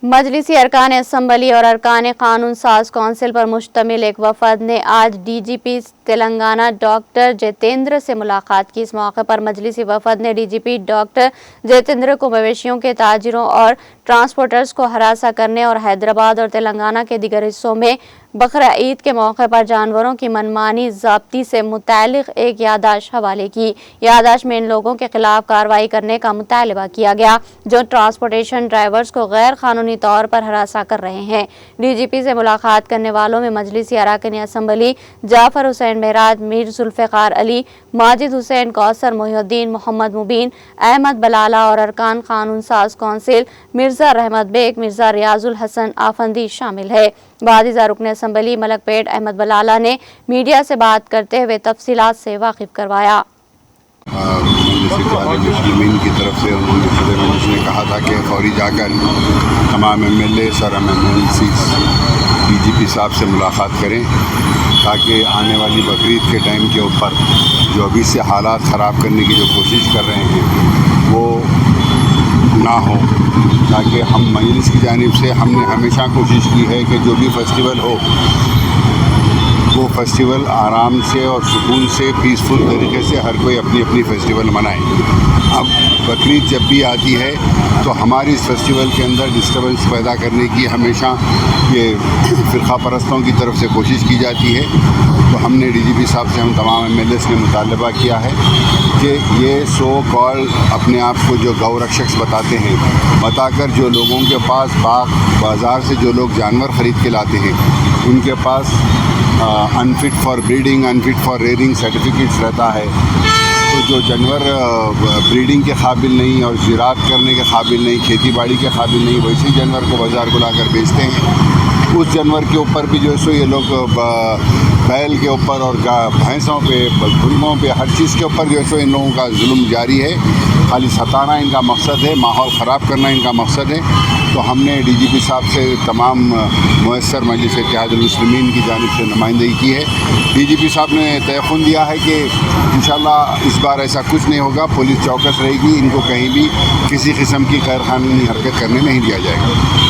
مجلسی ارکان اسمبلی اور ارکان قانون ساز کونسل پر مشتمل ایک وفد نے آج D G P Telangana doctor Jitendra سے ملاقات کی۔ اس موقع پر مجلسی وفد نے D G P doctor Jitendra کو مویشیوں کے تاجروں اور ٹرانسپورٹرز کو ہراساں کرنے اور حیدرآباد اور تلنگانہ کے دیگر حصوں میں بقرعید کے موقع پر جانوروں کی منمانی ضبطی سے متعلق ایک یادداشت حوالے کی۔ یادداشت میں ان لوگوں کے خلاف کارروائی کرنے کا مطالبہ کیا گیا جو ٹرانسپورٹیشن ڈرائیورز کو غیر قانونی طور پر ہراساں کر رہے ہیں۔ ڈی جی پی سے ملاقات کرنے والوں میں مجلسی اراکین اسمبلی جعفر حسین معراج، میر ذوالفقار علی، ماجد حسین، کوثر محی الدین، محمد مبین، احمد بلالہ اور ارکان قانون ساز کونسل مرزا رحمت بیگ، مرزا ریاض الحسن آفندی شامل ہے۔ بعد رکن اسمبلی ملک پیٹ احمد بلالہ نے میڈیا سے بات کرتے ہوئے تفصیلات سے واقف کروایا۔ مسلمین کی طرف سے انہوں نے صدر مجلس نے کہا تھا کہ فوری جا کر تمام ایم ایل اے اور M L C D G P صاحب سے ملاقات کریں تاکہ آنے والی بقرعید کے ٹائم کے اوپر جو ابھی سے حالات خراب کرنے کی جو کوشش کر رہے ہیں وہ نہ ہو، تاکہ ہم مجلس کی جانب سے ہم نے ہمیشہ کوشش کی ہے کہ جو بھی فیسٹیول ہو وہ فیسٹیول آرام سے اور سکون سے پیسفل طریقے سے ہر کوئی اپنی اپنی فیسٹیول منائے۔ اب بقرعید جب بھی آتی ہے تو ہماری اس فیسٹیول کے اندر ڈسٹربنس پیدا کرنے کی ہمیشہ یہ فرقہ پرستوں کی طرف سے کوشش کی جاتی ہے۔ تو ہم نے ڈی جی پی صاحب سے ہم تمام ایم ایل ایز نے مطالبہ کیا ہے کہ یہ سو کال اپنے آپ کو جو گو رکشک بتاتے ہیں، بتا کر جو لوگوں کے پاس باغ بازار سے جو لوگ جانور خرید کے لاتے ہیں ان کے پاس unfit for breeding, unfit for rearing certificates رہتا ہے، تو جو جانور بریڈنگ کے قابل نہیں اور زراعت کرنے کے قابل نہیں، کھیتی باڑی کے قابل نہیں، ویسے جانور کو بازار کو لا کر بیچتے ہیں۔ اس جانور کے اوپر بھی جو ہے سو یہ لوگ بیل کے اوپر اور بھینسوں پہ، بلبلوں پہ، ہر چیز کے اوپر جو ہے سو ان لوگوں کا ظلم جاری ہے۔ خالی ستانا ان کا مقصد ہے، ماحول خراب کرنا ان کا مقصد ہے۔ تو ہم نے ڈی جی پی صاحب سے تمام مؤثر مجلس اتحاد المسلمین کی جانب سے نمائندگی کی ہے۔ ڈی جی پی صاحب نے تیقن دیا ہے کہ انشاءاللہ اس بار ایسا کچھ نہیں ہوگا، پولیس چوکس رہے گی، ان کو کہیں بھی کسی قسم کی غیر قانونی حرکت کرنے نہیں دیا جائے گا۔